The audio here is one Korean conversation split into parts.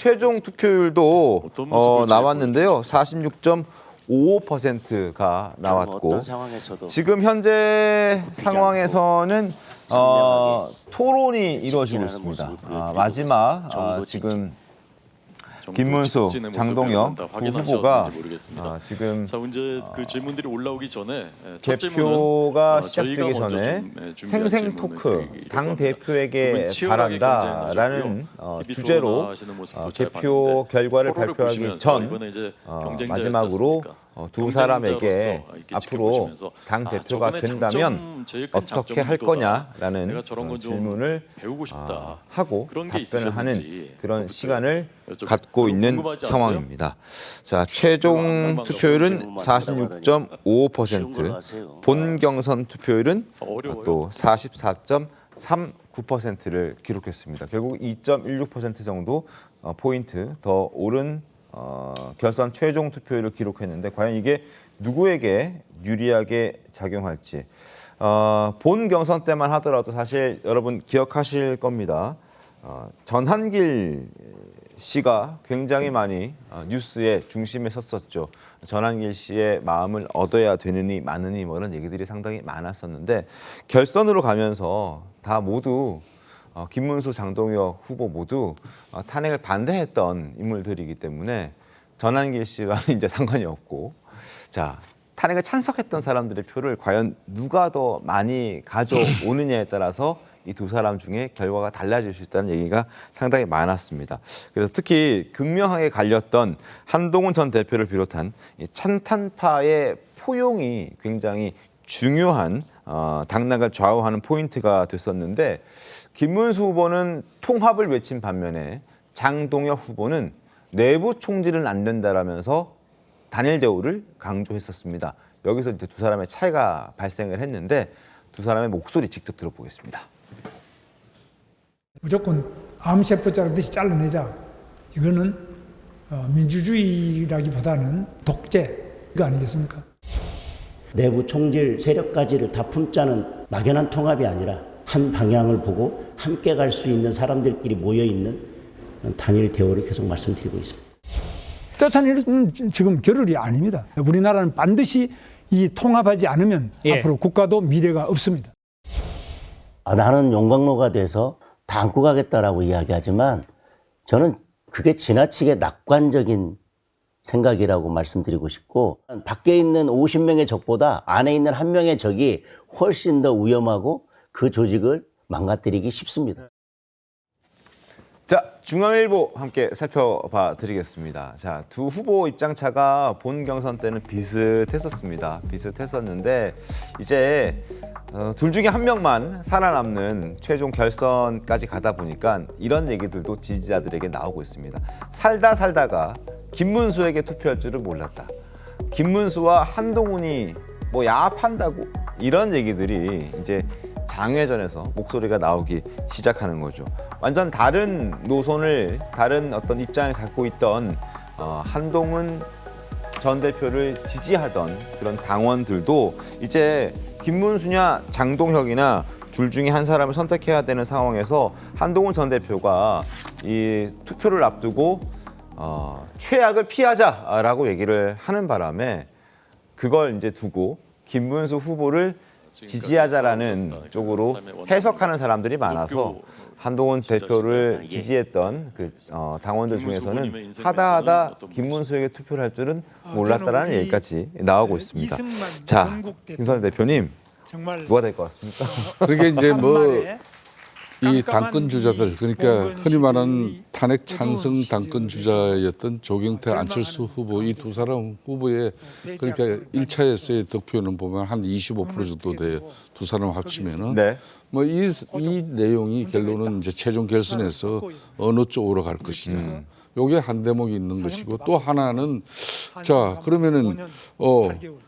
최종 투표율도 어떤 모습을 나왔는데요. 46.55%가 나왔고 어떤 상황에서도 지금 현재 굽히지 상황에서는 선명하게 토론이 이루어지고 직진하는 있습니다. 모습을 보여드리고 마지막 있습니다. 정부 지금 정부 김문수, 직진의 장동혁 모습을 두 확인하셨는지 후보가 모르겠습니다. 지금 자, 이제 그 질문들이 올라오기 전에 첫 질문은 개표가 저희가 시작되기 먼저 전에 좀, 준비한 생생 질문을 토크 드리려고 당 합니다. 대표에게 두분 치열하게 바란다라는 경쟁하셨고요. TV 주제로 토론하시는 모습도 잘 개표 봤는데 결과를 서로를 발표하기 보시면서 전 이번에 이제 경쟁자였지 마지막으로 않습니까? 두 사람에게 경쟁자로서 이렇게 앞으로 지켜보시면서 당 대표가 저번에 된다면 장점, 제일 큰 어떻게 장점은 할 이거다. 거냐라는 내가 저런 건좀 질문을 배우고 싶다. 하고 그런 게 답변을 하는 있으셨는지 그런 그것도 시간을 여쭤보고 갖고 있는 궁금하지 않으세요? 상황입니다. 자, 최종 투표율은 46.55%, 본 경선 투표율은 어려워요. 또 44.39%를 기록했습니다. 결국 2.16% 정도 포인트 더 오른 결선 최종 투표율을 기록했는데 과연 이게 누구에게 유리하게 작용할지 본 경선 때만 하더라도 사실 여러분 기억하실 겁니다. 전한길 씨가 굉장히 많이 뉴스의 중심에 섰었죠. 전한길 씨의 마음을 얻어야 되느니 마느니 뭐 이런 얘기들이 상당히 많았었는데 결선으로 가면서 다 모두 김문수, 장동혁 후보 모두 탄핵을 반대했던 인물들이기 때문에 전한길 씨와는 이제 상관이 없고 자 탄핵을 찬성했던 사람들의 표를 과연 누가 더 많이 가져오느냐에 따라서 이 두 사람 중에 결과가 달라질 수 있다는 얘기가 상당히 많았습니다. 그래서 특히 극명하게 갈렸던 한동훈 전 대표를 비롯한 이 찬탄파의 포용이 굉장히 중요한 당락을 좌우하는 포인트가 됐었는데 김문수 후보는 통합을 외친 반면에 장동혁 후보는 내부 총질은 안 된다라면서 단일 대우를 강조했었습니다. 여기서 이제 두 사람의 차이가 발생을 했는데 두 사람의 목소리 직접 들어보겠습니다. 무조건 암세포 자르듯이 잘라내자. 이거는 민주주의라기보다는 독재 이거 아니겠습니까? 내부 총질 세력까지를 다 품자는 막연한 통합이 아니라 한 방향을 보고 함께 갈 수 있는 사람들끼리 모여 있는 단일 대우를 계속 말씀드리고 있습니다. 떳한 일은 지금 겨를이 아닙니다. 우리나라는 반드시 이 통합하지 않으면 앞으로 국가도 미래가 없습니다. 나는 용광로가 돼서 다 안고 가겠다라고 이야기하지만 저는 그게 지나치게 낙관적인 생각이라고 말씀드리고 싶고 밖에 있는 50명의 적보다 안에 있는 1명의 적이 훨씬 더 위험하고 그 조직을 망가뜨리기 쉽습니다. 자, 중앙일보 함께 살펴봐 드리겠습니다. 자, 두 후보 입장차가 본 경선 때는 비슷했었습니다. 비슷했었는데 이제 둘 중에 한 명만 살아남는 최종 결선까지 가다 보니까 이런 얘기들도 지지자들에게 나오고 있습니다. 살다가 김문수에게 투표할 줄은 몰랐다. 김문수와 한동훈이 뭐 야합한다고 이런 얘기들이 이제 장외전에서 목소리가 나오기 시작하는 거죠. 완전 다른 노선을 다른 어떤 입장을 갖고 있던 한동훈 전 대표를 지지하던 그런 당원들도 이제 김문수냐 장동혁이나 둘 중에 한 사람을 선택해야 되는 상황에서 한동훈 전 대표가 이 투표를 앞두고 최악을 피하자라고 얘기를 하는 바람에 그걸 이제 두고 김문수 후보를 지지하자라는 쪽으로 해석하는 사람들이 많아서 한동훈 대표를 지지했던 그 당원들 중에서는 하다하다 김문수에게 투표를 할 줄은 몰랐다라는 얘기까지 나오고 있습니다. 자, 김선일 대표님 누가 될 것 같습니까? 그게 이제 뭐 이 당권 주자들 그러니까 흔히 말하는 탄핵 찬성 당권 주자였던 조경태, 안철수 후보 이 두 사람 후보의 그러니까 1차에서의 득표는 보면 한 25% 정도 돼요. 두 사람 합치면은 네. 뭐 이 내용이 결론은 이제 최종 결선에서 어느 쪽으로 갈 것이냐. 요게 한 대목이 있는 것이고 또 하나는 자 그러면은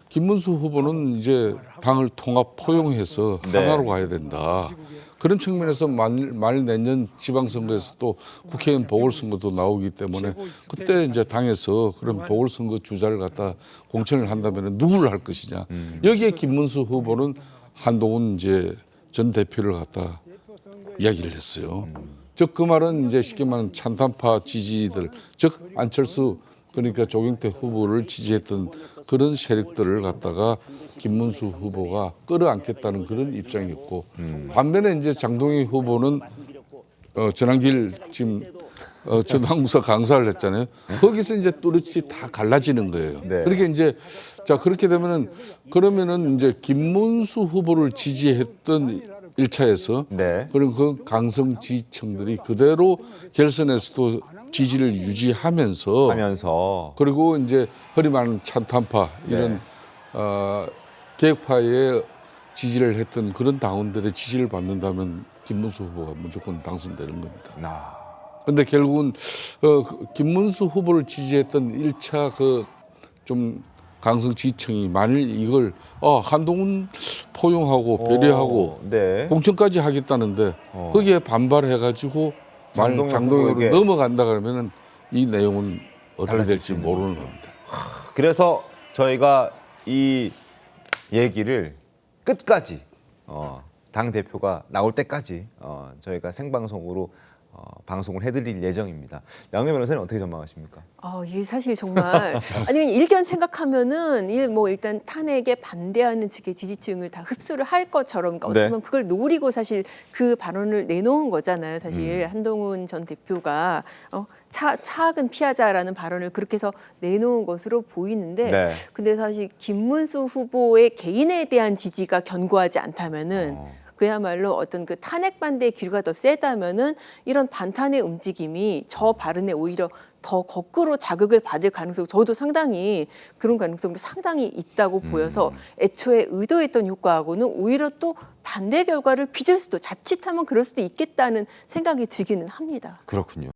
김문수 후보는 이제 당을 통합 포용해서 하나로 가야 된다. 그런 측면에서 말 내년 지방선거에서 또 국회의원 보궐선거도 나오기 때문에 그때 이제 당에서 그런 보궐선거 주자를 갖다 공천을 한다면 누구를 할 것이냐. 여기에 김문수 후보는 한동훈 이제 전 대표를 갖다 이야기를 했어요. 즉 그 말은 이제 쉽게 말하면 찬탄파 지지들, 즉 안철수 그러니까 조경태 후보를 지지했던 그런 세력들을 갖다가 김문수 후보가 끌어안겠다는 그런 입장이었고 반면에 이제 장동희 후보는 전환길 지금 전당무사 강사를 했잖아요. 거기서 이제 또렷이 다 갈라지는 거예요. 네. 그렇게 이제 자 그렇게 되면은 그러면은 이제 김문수 후보를 지지했던 1차에서 네. 그런 그 강성 지지층들이 그대로 결선에서도 지지를 유지하면서 하면서 그리고 이제 허리 많은 찬탄파 이런 개혁파의 지지를 했던 그런 당원들의 지지를 받는다면 김문수 후보가 무조건 당선되는 겁니다. 그런데 결국은 김문수 후보를 지지했던 1차 그 좀 강성 지지층이 만일 이걸 한동훈 포용하고 배려하고 네. 공천까지 하겠다는데 거기에 반발해가지고 만약 장동혁으로 후보에게 넘어간다 그러면은 이 내용은 어떻게 달라질 될지 수 있는 모르는 겁니다. 그래서 저희가 이 얘기를 끝까지 당 대표가 나올 때까지 저희가 생방송으로 방송을 해드릴 예정입니다. 양현 변호사님 어떻게 전망하십니까? 이게 사실 정말 아니 일견 생각하면은 일단 탄핵에 반대하는 측의 지지층을 다 흡수를 할 것처럼 그러니까 어떻게 보면 그걸 노리고 사실 그 발언을 내놓은 거잖아요. 사실 한동훈 전 대표가 차악은 피하자라는 발언을 그렇게 해서 내놓은 것으로 보이는데 네. 근데 사실 김문수 후보의 개인에 대한 지지가 견고하지 않다면은 그야말로 어떤 그 탄핵 반대의 기류가 더 세다면은 이런 반탄의 움직임이 저 발언에 오히려 더 거꾸로 자극을 받을 가능성, 저도 상당히 그런 가능성도 상당히 있다고 보여서 애초에 의도했던 효과하고는 오히려 또 반대 결과를 빚을 수도 자칫하면 그럴 수도 있겠다는 생각이 들기는 합니다. 그렇군요.